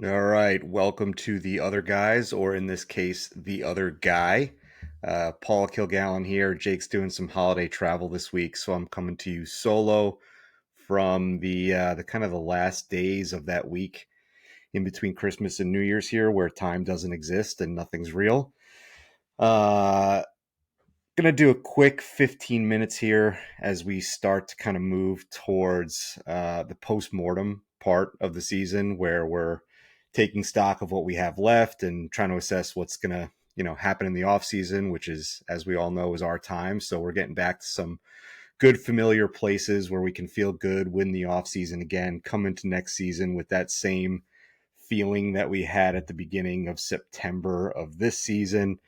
All right, welcome to the other guys, or in this case, the other guy. Paul Kilgallen here. Jake's doing some holiday travel this week, so I'm coming to you solo from the kind of the last days of that week in between Christmas and New Year's here, where time doesn't exist and nothing's real. Uh, Gonna do a quick 15 minutes here as we start to kind of move towards the post-mortem part of the season, where we're taking stock of what we have left and trying to assess what's gonna happen in the off season, which is, as we all know, is our time. So we're getting back to some good familiar places where we can feel good, win the off season again, come into next season with that same feeling that we had at the beginning of September of this season.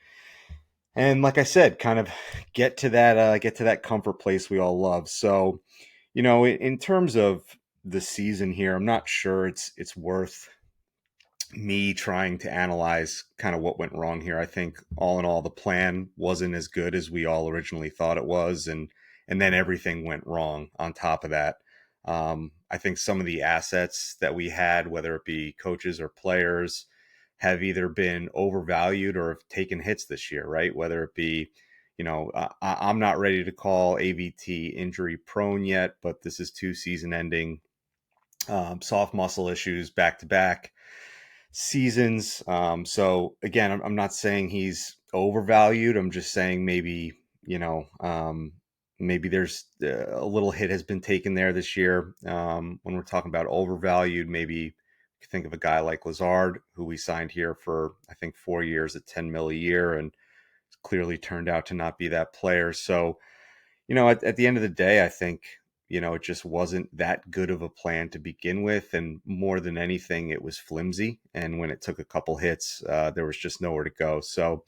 And like I said, kind of get to that comfort place we all love. So, in terms of the season here, I'm not sure it's worth me trying to analyze kind of what went wrong here. I think all in all, the plan wasn't as good as we all originally thought it was, and then everything went wrong on top of that. I think some of the assets that we had, whether it be coaches or players, have either been overvalued or have taken hits this year, right? Whether it be, I'm not ready to call AVT injury prone yet, but this is two season ending soft muscle issues back to back seasons. So again, I'm not saying he's overvalued. I'm just saying maybe there's a little hit has been taken there this year. When we're talking about overvalued, maybe think of a guy like Lazard, who we signed here for I think 4 years at 10 mil a year, and clearly turned out to not be that player. So at the end of the day, I think, it just wasn't that good of a plan to begin with. And more than anything, it was flimsy. And when it took a couple hits, there was just nowhere to go. So,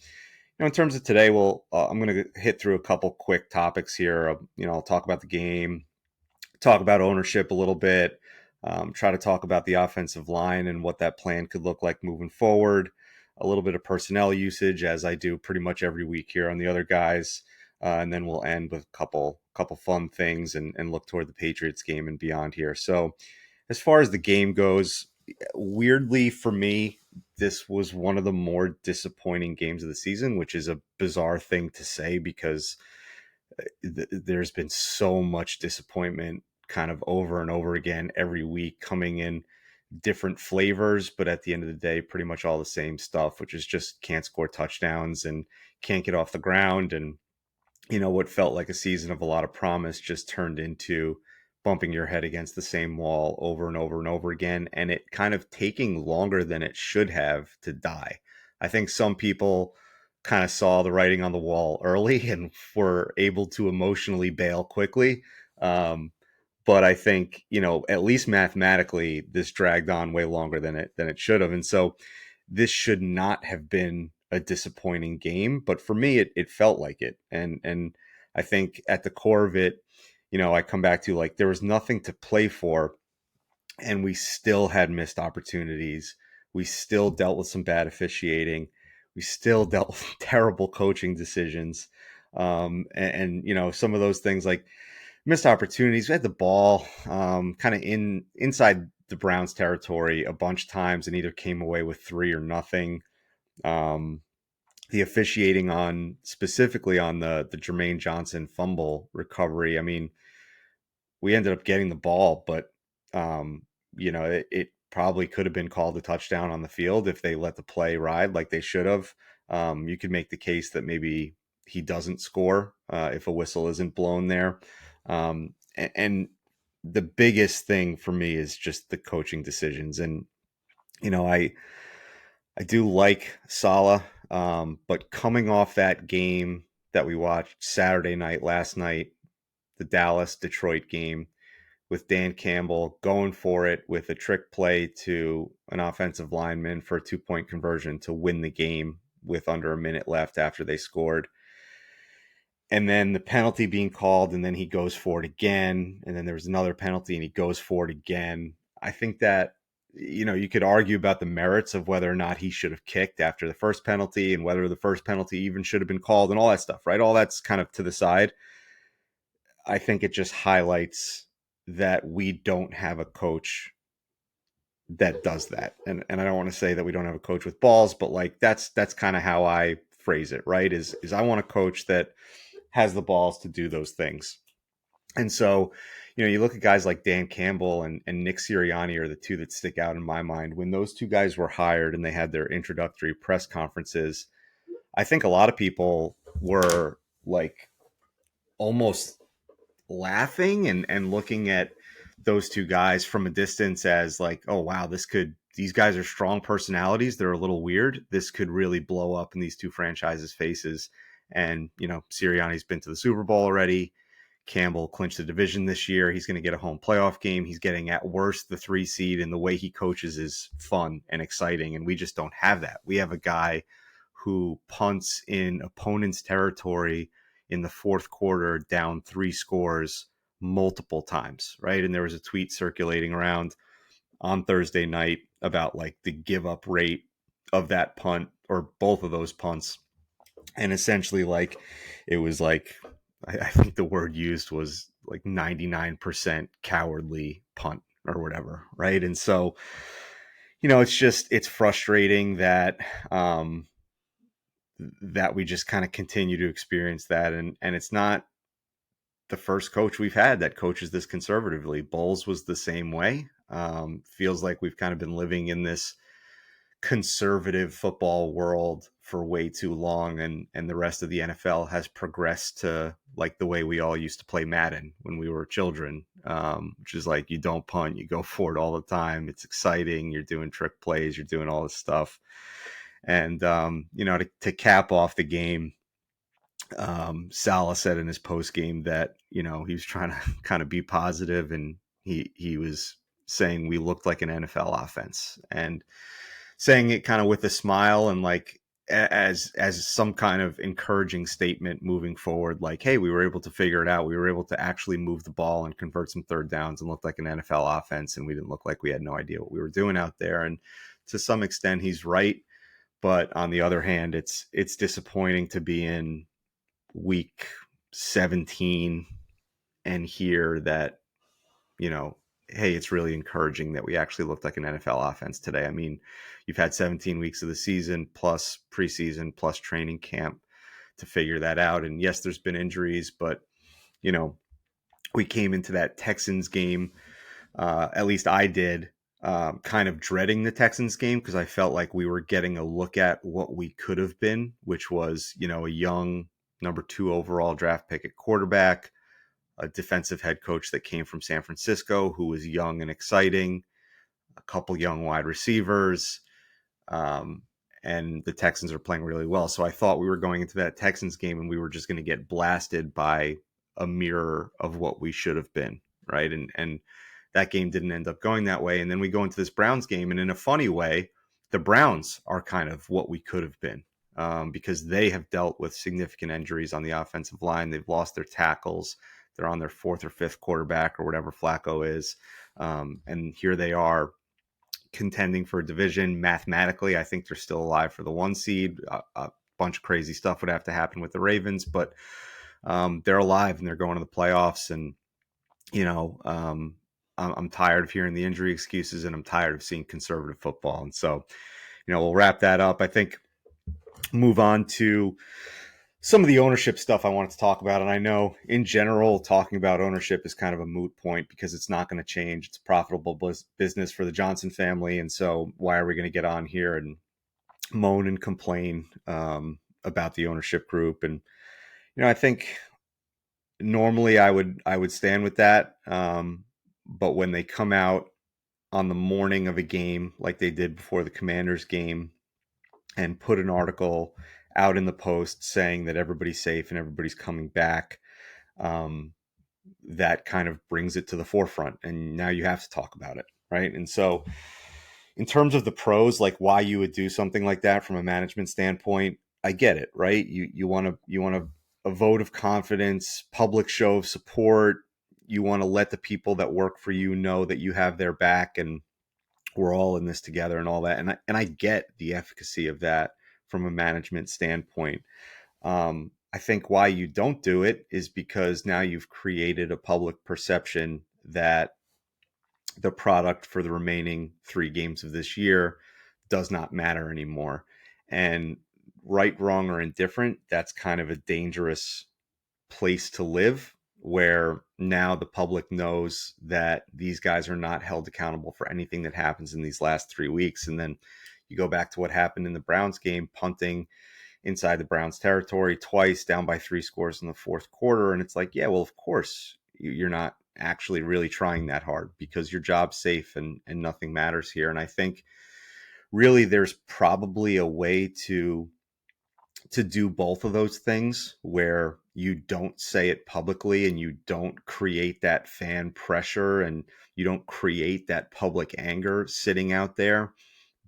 in terms of today, I'm going to hit through a couple quick topics here. I'll talk about the game, talk about ownership a little bit, try to talk about the offensive line and what that plan could look like moving forward, a little bit of personnel usage, as I do pretty much every week here on the other guys. And then we'll end with a couple fun things and look toward the Patriots game and beyond here. So as far as the game goes, weirdly for me, this was one of the more disappointing games of the season, which is a bizarre thing to say because there's been so much disappointment kind of over and over again every week, coming in different flavors, but at the end of the day, pretty much all the same stuff, which is just can't score touchdowns and can't get off the ground. And what felt like a season of a lot of promise just turned into bumping your head against the same wall over and over and over again, and it kind of taking longer than it should have to die. I think some people kind of saw the writing on the wall early and were able to emotionally bail quickly. Um, but I think, at least mathematically, this dragged on way longer than it should have. And so this should not have been a disappointing game, but for me, it felt like it. And I think at the core of it, I come back to, like, there was nothing to play for, and we still had missed opportunities. We still dealt with some bad officiating. We still dealt with terrible coaching decisions. And some of those things, like missed opportunities. We had the ball kind of inside the Browns territory a bunch of times and either came away with three or nothing. Um, the officiating on specifically on the Jermaine Johnson fumble recovery. I mean, we ended up getting the ball, but um, it probably could have been called a touchdown on the field if they let the play ride like they should have. You could make the case that maybe he doesn't score if a whistle isn't blown there. And the biggest thing for me is just the coaching decisions. And I do like Salah, but coming off that game that we watched Saturday night last night, the Dallas Detroit game, with Dan Campbell going for it with a trick play to an offensive lineman for a 2-point conversion to win the game with under a minute left after they scored. And then the penalty being called, and then he goes for it again. And then there was another penalty, and he goes for it again. I think that, you could argue about the merits of whether or not he should have kicked after the first penalty and whether the first penalty even should have been called and all that stuff, right? All that's kind of to the side. I think it just highlights that we don't have a coach that does that. And I don't want to say that we don't have a coach with balls, but like that's kind of how I phrase it, right? Is I want a coach that has the balls to do those things. And so, you look at guys like Dan Campbell and Nick Sirianni are the two that stick out in my mind. When those two guys were hired and they had their introductory press conferences, I think a lot of people were like almost laughing and looking at those two guys from a distance as like, oh wow, these guys are strong personalities. They're a little weird. This could really blow up in these two franchises' faces. And, Sirianni's been to the Super Bowl already. Campbell clinched the division this year. He's going to get a home playoff game. He's getting at worst the 3 seed, and the way he coaches is fun and exciting. And we just don't have that. We have a guy who punts in opponent's territory in the fourth quarter down 3 scores multiple times, right? And there was a tweet circulating around on Thursday night about like the give up rate of that punt or both of those punts. And essentially, like, it was like, I think the word used was like 99% cowardly punt or whatever, right? And so, it's frustrating that we just kind of continue to experience that. And it's not the first coach we've had that coaches this conservatively. Bowles was the same way. Feels like we've kind of been living in this conservative football world for way too long, and the rest of the NFL has progressed to like the way we all used to play Madden when we were children, which is like you don't punt, you go for it all the time. It's exciting. You're doing trick plays. You're doing all this stuff. And, to cap off the game, Salah said in his post game that, he was trying to kind of be positive, and he was saying we looked like an NFL offense, and saying it kind of with a smile and like as some kind of encouraging statement moving forward, like, hey, we were able to figure it out. We were able to actually move the ball and convert some third downs and look like an NFL offense, and we didn't look like we had no idea what we were doing out there. And to some extent, he's right. But on the other hand, it's disappointing to be in week 17 and hear that, hey, it's really encouraging that we actually looked like an NFL offense today. I mean, you've had 17 weeks of the season plus preseason plus training camp to figure that out. And yes, there's been injuries, but, we came into that Texans game, at least I did, kind of dreading the Texans game because I felt like we were getting a look at what we could have been, which was, a young number 2 overall draft pick at quarterback, a defensive head coach that came from San Francisco who was young and exciting, a couple young wide receivers, and the Texans are playing really well. So I thought we were going into that Texans game and we were just going to get blasted by a mirror of what we should have been, right? And that game didn't end up going that way. And then we go into this Browns game, and in a funny way, the Browns are kind of what we could have been, because they have dealt with significant injuries on the offensive line. They've lost their tackles. They're on their 4th or 5th quarterback or whatever Flacco is. And here they are contending for a division. Mathematically, I think they're still alive for the 1 seed. A bunch of crazy stuff would have to happen with the Ravens, but they're alive and they're going to the playoffs. And, I'm tired of hearing the injury excuses, and I'm tired of seeing conservative football. And so, we'll wrap that up. I think move on to some of the ownership stuff I wanted to talk about. And I know in general, talking about ownership is kind of a moot point because it's not going to change. It's a profitable business for the Johnson family. And so why are we going to get on here and moan and complain about the ownership group? And, I think normally I would stand with that. But when they come out on the morning of a game, like they did before the Commanders game, and put an article out in the Post saying that everybody's safe and everybody's coming back, that kind of brings it to the forefront. And now you have to talk about it, right? And so in terms of the pros, like why you would do something like that from a management standpoint, I get it, right? You want a vote of confidence, public show of support. You want to let the people that work for you know that you have their back and we're all in this together and all that. And I get the efficacy of that from a management standpoint. I think why you don't do it is because now you've created a public perception that the product for the remaining 3 games of this year does not matter anymore. And right, wrong, or indifferent, that's kind of a dangerous place to live, where now the public knows that these guys are not held accountable for anything that happens in these last 3 weeks. And then you go back to what happened in the Browns game, punting inside the Browns territory twice, down by 3 scores in the fourth quarter. And it's like, yeah, well, of course, you're not actually really trying that hard because your job's safe, and nothing matters here. And I think really there's probably a way to do both of those things where you don't say it publicly and you don't create that fan pressure and you don't create that public anger sitting out there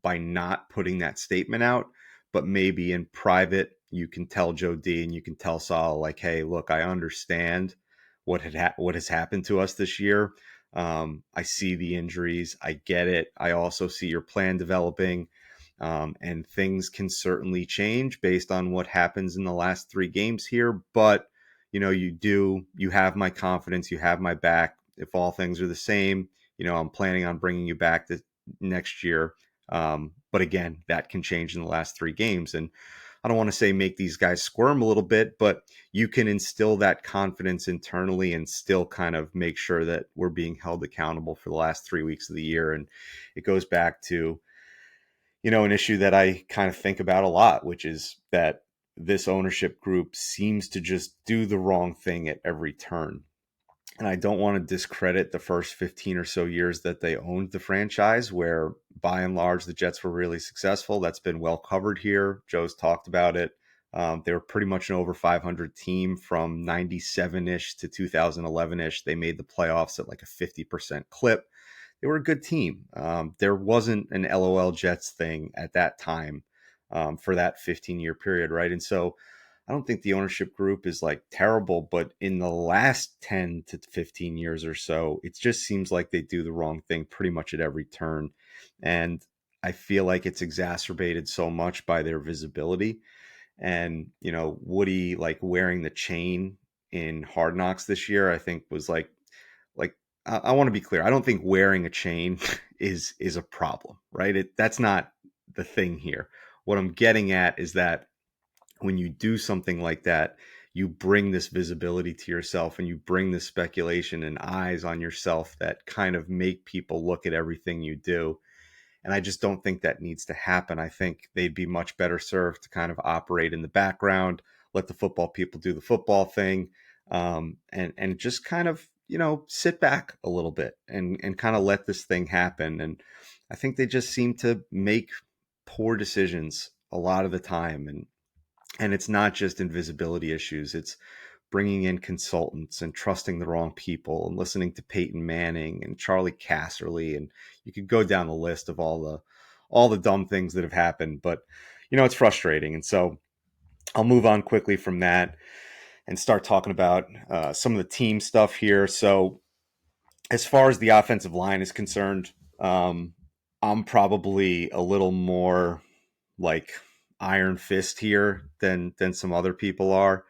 by not putting that statement out. But maybe in private, you can tell Joe D and you can tell Saul, like, hey, look, I understand what has happened to us this year. I see the injuries. I get it. I also see your plan developing. And things can certainly change based on what happens in the last 3 games here. But, you have my confidence, you have my back. If all things are the same, I'm planning on bringing you back next year. But again, that can change in the last 3 games. And I don't want to say make these guys squirm a little bit, but you can instill that confidence internally and still kind of make sure that we're being held accountable for the last 3 weeks of the year. And it goes back to, an issue that I kind of think about a lot, which is that this ownership group seems to just do the wrong thing at every turn. And I don't want to discredit the first 15 or so years that they owned the franchise, where by and large the Jets were really successful. That's been well covered here. Joe's talked about it. They were pretty much an over 500 team from 97-ish to 2011-ish. They made the playoffs at like a 50% clip. They were a good team. There wasn't an LOL Jets thing at that time for that 15-year period, right? And so I don't think the ownership group is like terrible, but in the last 10 to 15 years or so, it just seems like they do the wrong thing pretty much at every turn. And I feel like it's exacerbated so much by their visibility. And, Woody like wearing the chain in Hard Knocks this year, I think was like I want to be clear. I don't think wearing a chain is a problem, right? That's not the thing here. What I'm getting at is that when you do something like that, you bring this visibility to yourself and you bring this speculation and eyes on yourself that kind of make people look at everything you do. And I just don't think that needs to happen. I think they'd be much better served to kind of operate in the background, let the football people do the football thing, and just kind of, sit back a little bit and kind of let this thing happen. And I think they just seem to make poor decisions a lot of the time. And it's not just invisibility issues. It's bringing in consultants and trusting the wrong people and listening to Peyton Manning and Charlie Casserly. And you could go down the list of all the dumb things that have happened, but it's frustrating. And so I'll move on quickly from that and start talking about some of the team stuff here. So as far as the offensive line is concerned, I'm probably a little more like iron fist here than some other people are.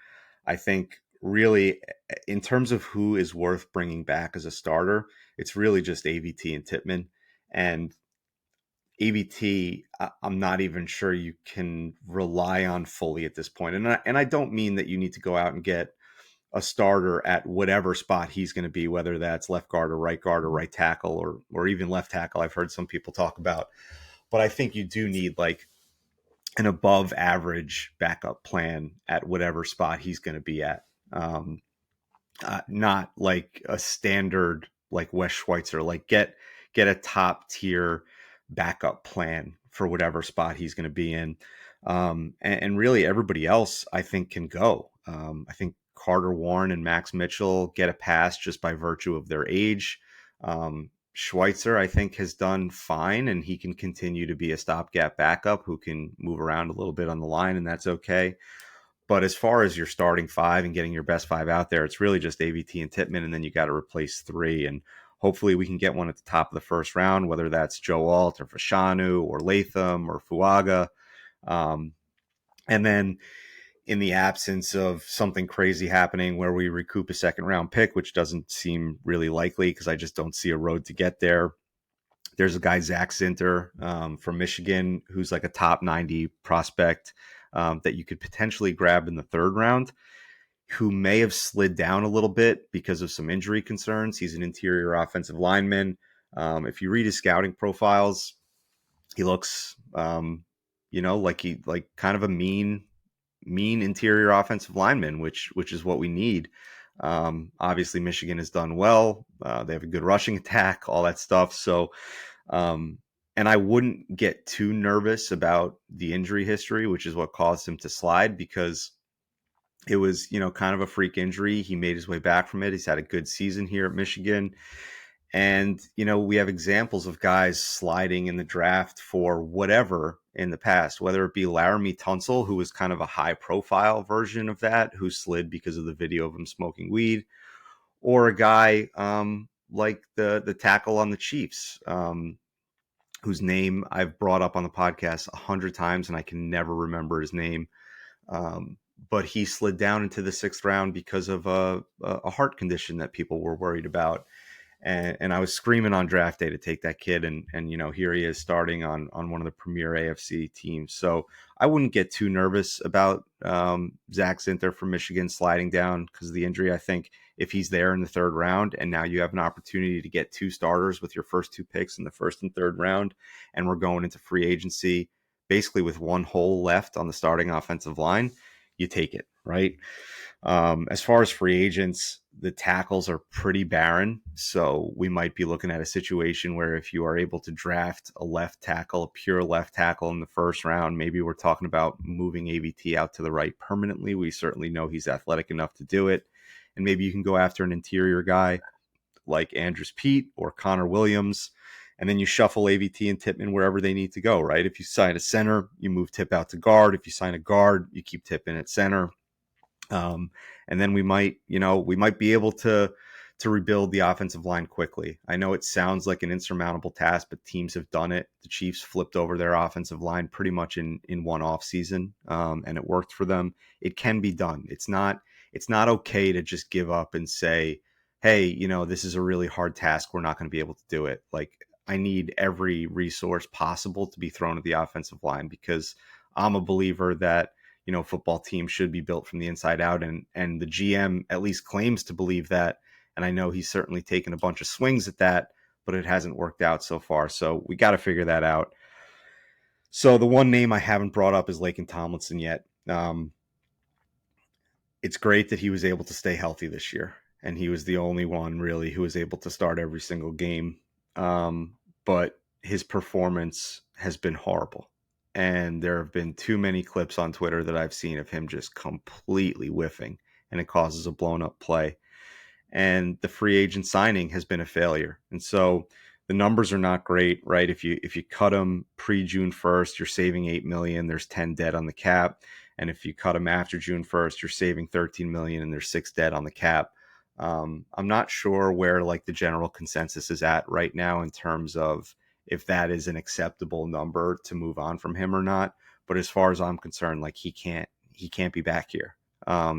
I think really in terms of who is worth bringing back as a starter, it's really just AVT and Tippmann. And AVT, I'm not even sure you can rely on fully at this point. And I don't mean that you need to go out and get a starter at whatever spot he's going to be, whether that's left guard or right tackle or even left tackle. I've heard some people talk about, but I think you do need like an above average backup plan at whatever spot he's going to be at. Not like a standard like Wes Schweitzer, like get a top tier backup plan for whatever spot he's going to be in. And really everybody else I think can go. I think Carter Warren and Max Mitchell get a pass just by virtue of their age. Schweitzer, I think, has done fine, and he can continue to be a stopgap backup who can move around a little bit on the line, and that's okay. But as far as your starting five and getting your best five out there, it's really just AVT and Tippmann, and then you got to replace 3. And hopefully we can get one at the top of the first round, whether that's Joe Alt or Fashanu or Latham or Fuaga. And then in the absence of something crazy happening where we recoup a second round pick, which doesn't seem really likely because I just don't see a road to get there. There's a guy, Zach Zinter, from Michigan, who's like a top 90 prospect that you could potentially grab in the third round, who may have slid down a little bit because of some injury concerns. He's an interior offensive lineman. If you read his scouting profiles, he looks, like kind of a mean interior offensive lineman, which is what we need. Obviously, Michigan has done well. They have a good rushing attack, all that stuff. So, and I wouldn't get too nervous about the injury history, which is what caused him to slide, because it was, kind of a freak injury. He made his way back from it. He's had a good season here at Michigan. And, we have examples of guys sliding in the draft for whatever in the past, whether it be Laramie Tunsil, who was kind of a high profile version of that, who slid because of the video of him smoking weed, or a guy like the tackle on the Chiefs, whose name I've brought up on the podcast 100 times and I can never remember his name. But he slid down into the sixth round because of a heart condition that people were worried about. And I was screaming on draft day to take that kid, and here he is starting on one of the premier AFC teams. So I wouldn't get too nervous about Zach Zinter from Michigan sliding down because of the injury. I think if he's there in the third round, and now you have an opportunity to get two starters with your first two picks in the first and third round, and we're going into free agency basically with one hole left on the starting offensive line, you take it, right? As far as free agents, the tackles are pretty barren. So we might be looking at a situation where if you are able to draft a left tackle, a pure left tackle in the first round, maybe we're talking about moving AVT out to the right permanently. We certainly know he's athletic enough to do it. And maybe you can go after an interior guy like Andrews Pete or Connor Williams. And then you shuffle AVT and Tippmann wherever they need to go, right? If you sign a center, you move Tip out to guard. If you sign a guard, you keep Tip in at center. And then we might be able to rebuild the offensive line quickly. I know it sounds like an insurmountable task, but teams have done it. The Chiefs flipped over their offensive line pretty much in one off season, and it worked for them. It can be done. It's not okay to just give up and say, hey, this is a really hard task. We're not going to be able to do it. Like, I need every resource possible to be thrown at the offensive line, because I'm a believer that football teams should be built from the inside out. And the GM at least claims to believe that. And I know he's certainly taken a bunch of swings at that, but it hasn't worked out so far. So we got to figure that out. So the one name I haven't brought up is Laken Tomlinson yet. It's great that he was able to stay healthy this year. And he was the only one really who was able to start every single game. But his performance has been horrible. And there have been too many clips on Twitter that I've seen of him just completely whiffing, and it causes a blown up play. And the free agent signing has been a failure. And so the numbers are not great, right? If you cut him pre-June 1st, you're saving $8 million. There's 10 dead on the cap. And if you cut him after June 1st, you're saving $13 million, and there's 6 dead on the cap. I'm not sure where like the general consensus is at right now in terms of if that is an acceptable number to move on from him or not. But as far as I'm concerned, like he can't be back here.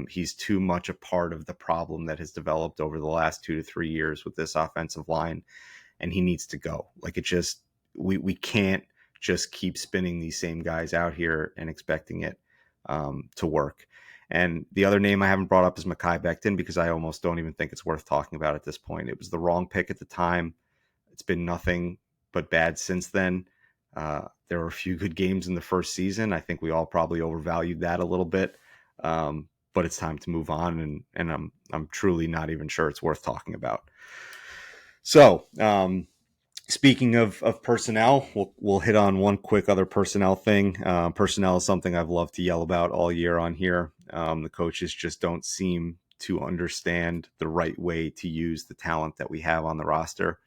He's too much a part of the problem that has developed over the last 2 to 3 years with this offensive line, and he needs to go. Like, it just, we can't just keep spinning these same guys out here and expecting it to work. And the other name I haven't brought up is Mekhi Becton, because I almost don't even think it's worth talking about at this point. It was the wrong pick at the time. It's been nothing but bad since then. There were a few good games in the first season. I think we all probably overvalued that a little bit. But it's time to move on, and I'm truly not even sure it's worth talking about. So, speaking of personnel, we'll hit on one quick other personnel thing. Personnel is something I've loved to yell about all year on here. The coaches just don't seem to understand the right way to use the talent that we have on the roster.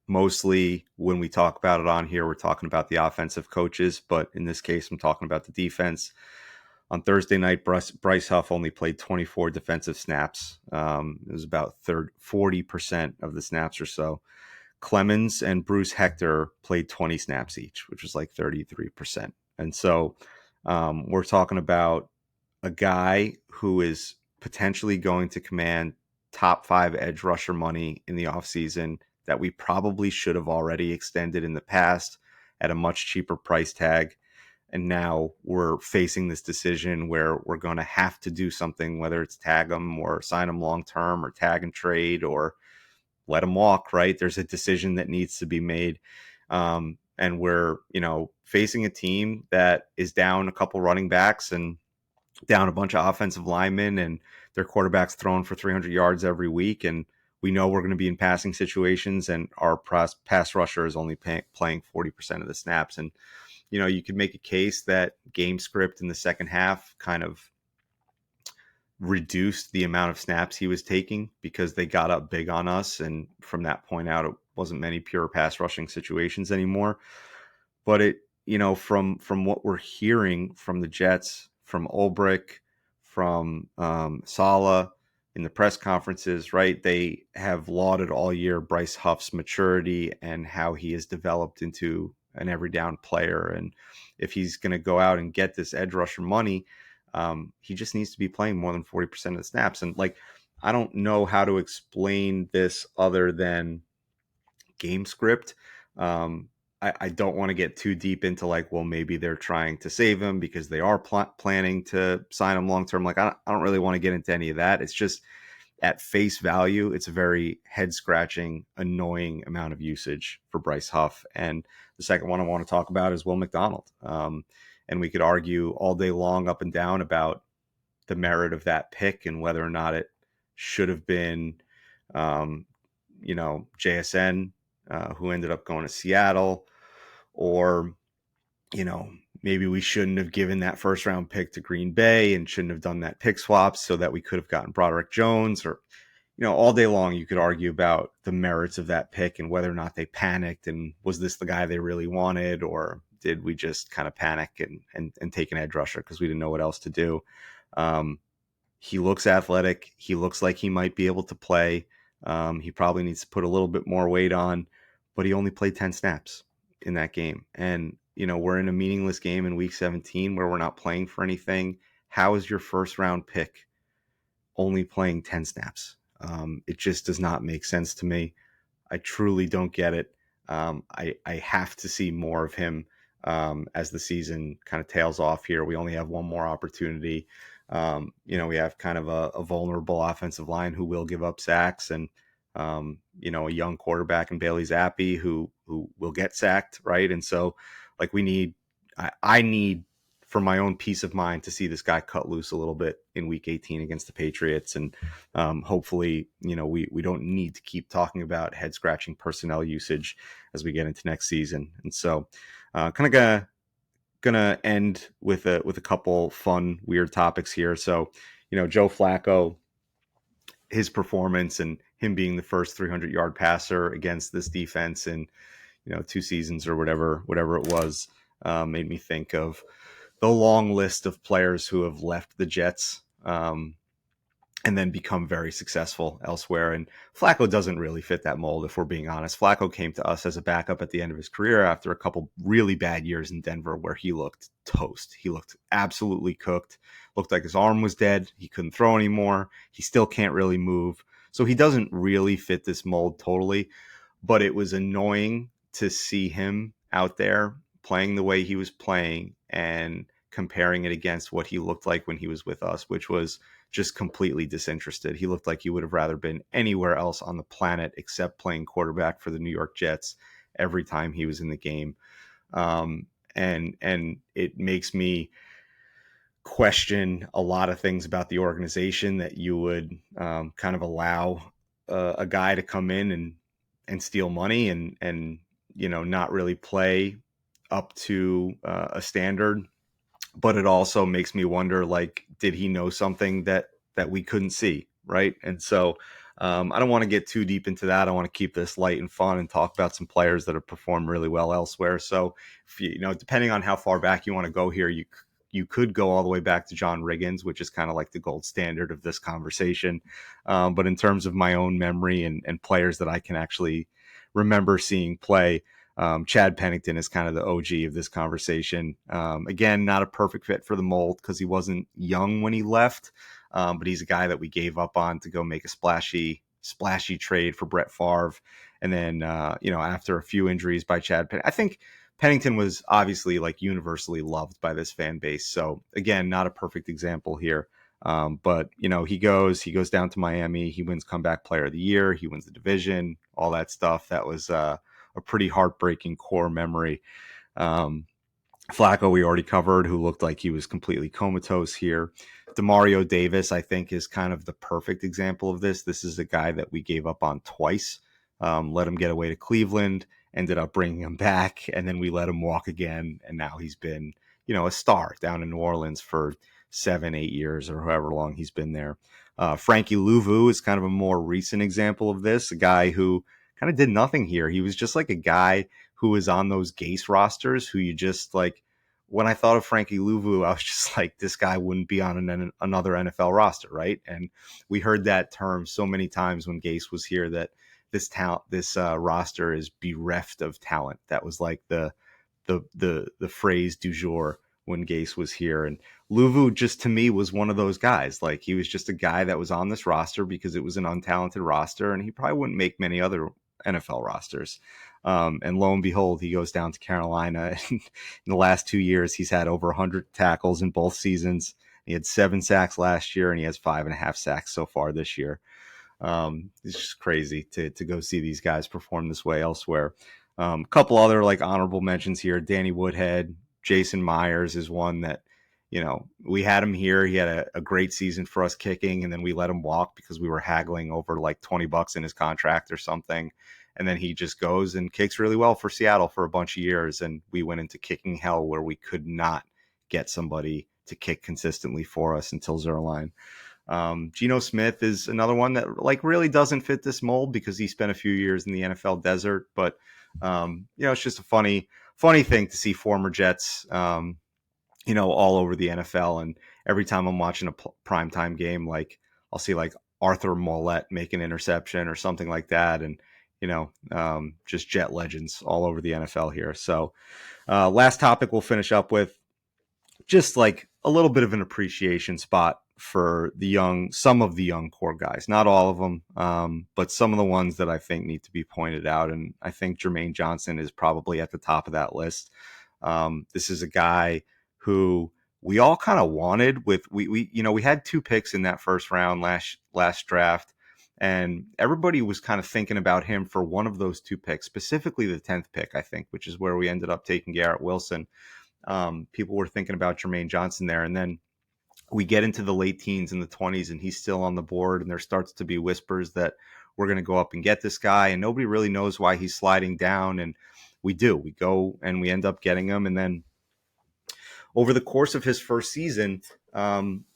Mostly when we talk about it on here, we're talking about the offensive coaches, but in this case, I'm talking about the defense. On Thursday night, Bryce Huff only played 24 defensive snaps. It was about 40% of the snaps or so. Clemens and Bruce Hector played 20 snaps each, which was like 33%. And so We're talking about a guy who is potentially going to command top 5 edge rusher money in the offseason that we probably should have already extended in the past at a much cheaper price tag. And now we're facing this decision where we're going to have to do something, whether it's tag him or sign him long term or tag and trade or let him walk, right? There's a decision that needs to be made. And we're, facing a team that is down a couple running backs and down a bunch of offensive linemen, and their quarterback's throwing for 300 yards every week. And we know we're going to be in passing situations, and our pass rusher is only playing 40% of the snaps. And, you could make a case that game script in the second half kind of reduced the amount of snaps he was taking because they got up big on us. And from that point out, it wasn't many pure pass rushing situations anymore. But from what we're hearing from the Jets, from Ulbrich, from Saleh in the press conferences, right? They have lauded all year Bryce Huff's maturity and how he has developed into an every down player. And if he's going to go out and get this edge rusher money, he just needs to be playing more than 40% of the snaps. And I don't know how to explain this other than game script. I don't want to get too deep into well, maybe they're trying to save him because they are planning to sign him long term. I don't really want to get into any of that. It's just at face value, it's a very head scratching, annoying amount of usage for Bryce Huff. And the second one I want to talk about is Will McDonald. And we could argue all day long up and down about the merit of that pick and whether or not it should have been, JSN, who ended up going to Seattle, or, maybe we shouldn't have given that first round pick to Green Bay and shouldn't have done that pick swap so that we could have gotten Broderick Jones. Or, all day long you could argue about the merits of that pick and whether or not they panicked and was this the guy they really wanted, or did we just kind of panic and take an edge rusher because we didn't know what else to do. He looks athletic. He looks like he might be able to play. He probably needs to put a little bit more weight on, but he only played 10 snaps in that game. And, we're in a meaningless game in week 17 where we're not playing for anything. How is your first round pick only playing 10 snaps? It just does not make sense to me. I truly don't get it. I have to see more of him as the season kind of tails off here. We only have one more opportunity. We have kind of a vulnerable offensive line who will give up sacks, and a young quarterback in Bailey Zappi who will get sacked, right? And so I need, for my own peace of mind, to see this guy cut loose a little bit in week 18 against the Patriots. And hopefully, we don't need to keep talking about head scratching personnel usage as we get into next season. And so kind of gonna end with a couple fun, weird topics here. So, Joe Flacco, his performance and him being the first 300-yard passer against this defense in 2 seasons or whatever it was, made me think of the long list of players who have left the Jets and then become very successful elsewhere. And Flacco doesn't really fit that mold, if we're being honest. Flacco came to us as a backup at the end of his career after a couple really bad years in Denver where he looked toast. He looked absolutely cooked, looked like his arm was dead. He couldn't throw anymore. He still can't really move. So he doesn't really fit this mold totally, but it was annoying to see him out there playing the way he was playing and comparing it against what he looked like when he was with us, which was just completely disinterested. He looked like he would have rather been anywhere else on the planet except playing quarterback for the New York Jets every time he was in the game. And it makes me question a lot of things about the organization, that you would kind of allow a guy to come in and steal money and not really play up to a standard. But it also makes me wonder, did he know something that we couldn't see, right? And so I don't want to get too deep into that. I want to keep this light and fun and talk about some players that have performed really well elsewhere. So, if depending on how far back you want to go here, you could go all the way back to John Riggins, which is kind of like the gold standard of this conversation. But in terms of my own memory and players that I can actually remember seeing play, Chad Pennington is kind of the OG of this conversation. Again, not a perfect fit for the mold because he wasn't young when he left, but he's a guy that we gave up on to go make a splashy trade for Brett Favre. And then, after a few injuries by Chad Pennington, I think Pennington was obviously like universally loved by this fan base. So again, not a perfect example here. But he goes down to Miami. He wins comeback player of the year. He wins the division, all that stuff. That was a pretty heartbreaking core memory. Flacco, we already covered, who looked like he was completely comatose here. Demario Davis, I think, is kind of the perfect example of this. This is a guy that we gave up on twice, let him get away to Cleveland, ended up bringing him back, and then we let him walk again. And now he's been, a star down in New Orleans for 7-8 years or however long he's been there. Frankie Louvu is kind of a more recent example of this, a guy who kind of did nothing here. He was just like a guy who was on those Gase rosters who you just like, when I thought of Frankie Louvu, I was just like, this guy wouldn't be on another NFL roster, right? And we heard that term so many times when Gase was here, that this roster is bereft of talent. That was like the phrase du jour when Gase was here. And Louvu just to me was one of those guys. Like, he was just a guy that was on this roster because it was an untalented roster, and he probably wouldn't make many other NFL rosters. And lo and behold, he goes down to Carolina. In the last 2 years, he's had over 100 tackles in both seasons. He had 7 sacks last year, and he has 5.5 sacks so far this year. It's just crazy to go see these guys perform this way elsewhere. A couple other like honorable mentions here. Danny Woodhead, Jason Myers is one that, we had him here. He had a great season for us kicking, and then we let him walk because we were haggling over like $20 in his contract or something. And then he just goes and kicks really well for Seattle for a bunch of years. And we went into kicking hell where we could not get somebody to kick consistently for us until Zerline. Geno Smith is another one that like really doesn't fit this mold because he spent a few years in the NFL desert. But, it's just a funny thing to see former Jets, all over the NFL. And every time I'm watching a primetime game, like I'll see like Arthur Mollett make an interception or something like that. And, just Jet legends all over the NFL here. So last topic we'll finish up with just like a little bit of an appreciation spot for some of the young core guys, not all of them, but some of the ones that I think need to be pointed out. And I think Jermaine Johnson is probably at the top of that list. This is a guy who we all kind of wanted we had 2 picks in that first round last draft. And everybody was kind of thinking about him for one of those 2 picks, specifically the 10th pick, I think, which is where we ended up taking Garrett Wilson. People were thinking about Jermaine Johnson there. And then we get into the late teens and the 20s, and he's still on the board. And there starts to be whispers that we're going to go up and get this guy. And nobody really knows why he's sliding down. And we do. We go and we end up getting him. And then over the course of his first season,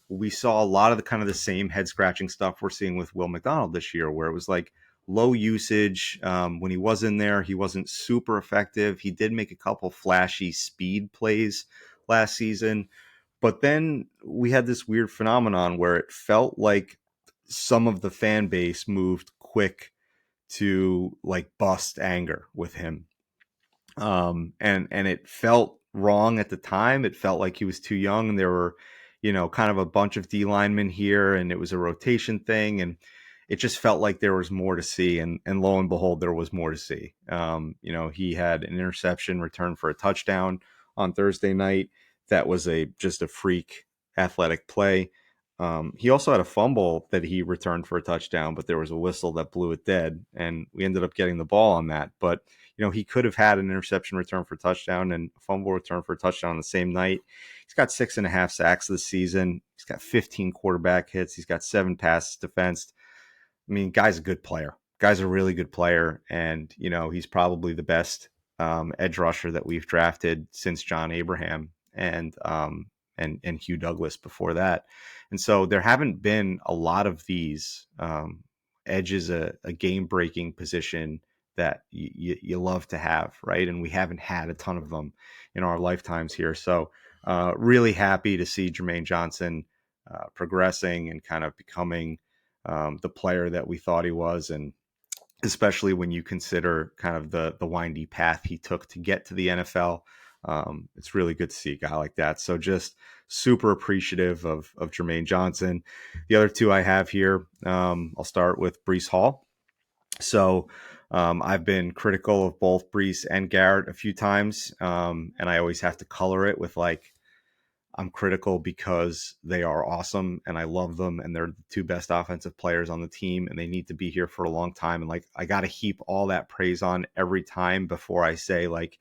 we saw a lot of the kind of the same head scratching stuff we're seeing with Will McDonald this year, where it was like low usage. When he was in there, he wasn't super effective. He did make a couple flashy speed plays last season, but then we had this weird phenomenon where it felt like some of the fan base moved quick to like bust anger with him. And it felt wrong at the time. It felt like he was too young, and there were, kind of a bunch of D linemen here, and it was a rotation thing, and it just felt like there was more to see. And lo and behold, there was more to see. He had an interception return for a touchdown on Thursday night. That was just a freak athletic play. He also had a fumble that he returned for a touchdown, but there was a whistle that blew it dead, and we ended up getting the ball on that. But he could have had an interception return for a touchdown and a fumble return for a touchdown on the same night. He's got 6.5 sacks this season. He's got 15 quarterback hits. He's got 7 passes defensed. I mean, guy's a good player. Guy's a really good player, and he's probably the best edge rusher that we've drafted since John Abraham and Hugh Douglas before that. And so there haven't been a lot of these edges, a game-breaking position that you love to have, right? And we haven't had a ton of them in our lifetimes here. So really happy to see Jermaine Johnson progressing and kind of becoming the player that we thought he was. And especially when you consider kind of the windy path he took to get to the NFL. It's really good to see a guy like that. So just super appreciative of Jermaine Johnson. The other two I have here, I'll start with Bree Hall. So I've been critical of both Brees and Garrett a few times, and I always have to color it with like, I'm critical because they are awesome and I love them and they're the two best offensive players on the team and they need to be here for a long time. And like, I got to heap all that praise on every time before I say like,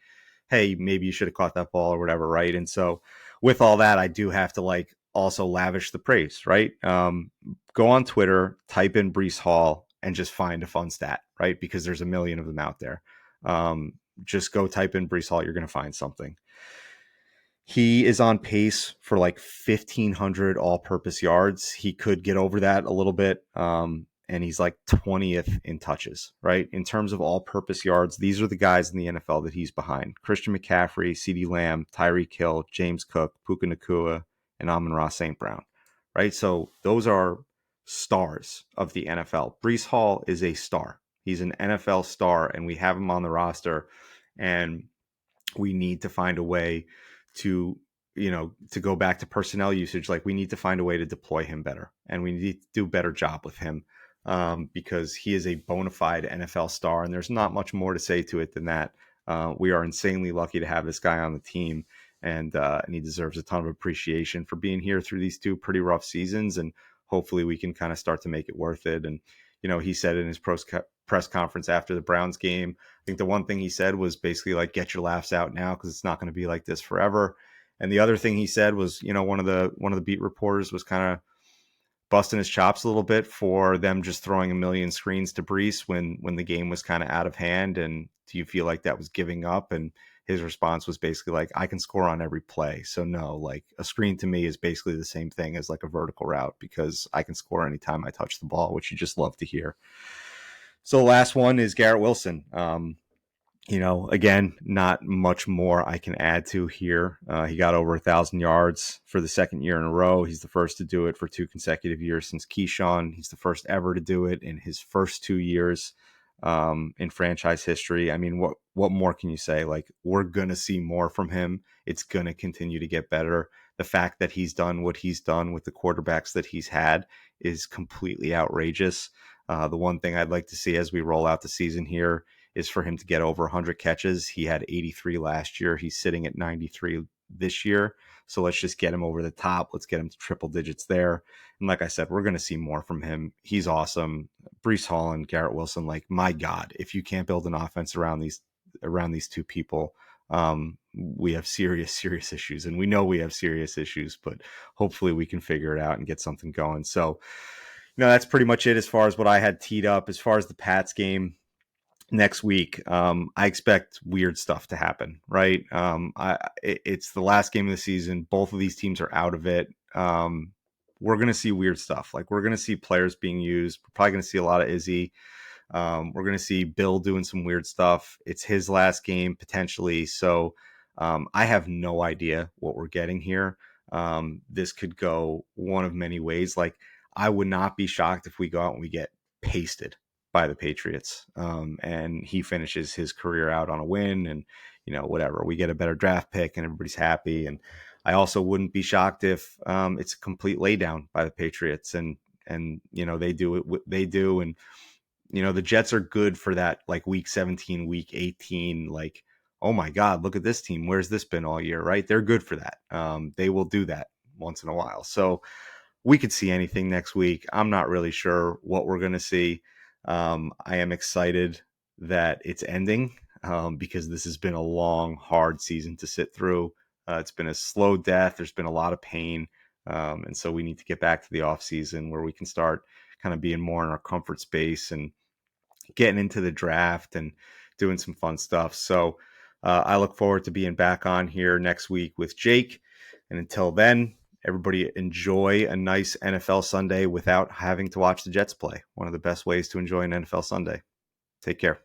hey, maybe you should have caught that ball or whatever. Right. And so with all that, I do have to like also lavish the praise, right? Go on Twitter, type in Brees Hall and just find a fun stat, right? Because there's a million of them out there. Just go type in Brees Hall. You're going to find something. He is on pace for like 1,500 all-purpose yards. He could get over that a little bit, and he's like 20th in touches, right? In terms of all-purpose yards, these are the guys in the NFL that he's behind. Christian McCaffrey, CeeDee Lamb, Tyreek Hill, James Cook, Puka Nacua, and Amon-Ra St. Brown, right? So those are stars of the NFL. Brees Hall is a star. He's an NFL star, and we have him on the roster, and we need to find a way to, to go back to personnel usage. Like we need to find a way to deploy him better and we need to do a better job with him, because he is a bona fide NFL star and there's not much more to say to it than that. We are insanely lucky to have this guy on the team, and he deserves a ton of appreciation for being here through these two pretty rough seasons. And hopefully we can kind of start to make it worth it. And, he said in his press conference after the Browns game, I think the one thing he said was basically like, get your laughs out now because it's not going to be like this forever. And the other thing he said was, one of the beat reporters was kind of busting his chops a little bit for them just throwing a million screens to Brees when the game was kind of out of hand. And do you feel like that was giving up? And his response was basically like, I can score on every play. So no, like a screen to me is basically the same thing as like a vertical route because I can score anytime I touch the ball, which you just love to hear. So the last one is Garrett Wilson. Again, not much more I can add to here. He got over 1,000 yards for the second year in a row. He's the first to do it for 2 consecutive years since Keyshawn. He's the first ever to do it in his first 2 years in franchise history. I mean, what more can you say? Like, we're going to see more from him. It's going to continue to get better. The fact that he's done what he's done with the quarterbacks that he's had is completely outrageous. The one thing I'd like to see as we roll out the season here is for him to get over 100 catches. He had 83 last year. He's sitting at 93 this year. So let's just get him over the top. Let's get him to triple digits there. And like I said, we're going to see more from him. He's awesome. Brees Hall and Garrett Wilson, like, my God, if you can't build an offense around these two people, we have serious issues. And we know we have serious issues, but hopefully we can figure it out and get something going. So, that's pretty much it as far as what I had teed up. As far as the Pats game next week, I expect weird stuff to happen, right? It's the last game of the season. Both of these teams are out of it. We're going to see weird stuff. Like, we're going to see players being used. We're probably going to see a lot of Izzy. We're going to see Bill doing some weird stuff. It's his last game potentially. So I have no idea what we're getting here. This could go one of many ways. Like, I would not be shocked if we go out and we get pasted by the Patriots, and he finishes his career out on a win, and whatever, we get a better draft pick and everybody's happy. And I also wouldn't be shocked if it's a complete laydown by the Patriots, and they do what they do. And the Jets are good for that, like week 17, week 18, like, oh my God, look at this team, where's this been all year, right? They're good for that. They will do that once in a while. So we could see anything next week. I'm not really sure what we're going to see. I am excited that it's ending, because this has been a long, hard season to sit through. It's been a slow death. There's been a lot of pain. And so we need to get back to the off season where we can start kind of being more in our comfort space and getting into the draft and doing some fun stuff. So I look forward to being back on here next week with Jake. And until then, everybody enjoy a nice NFL Sunday without having to watch the Jets play. One of the best ways to enjoy an NFL Sunday. Take care.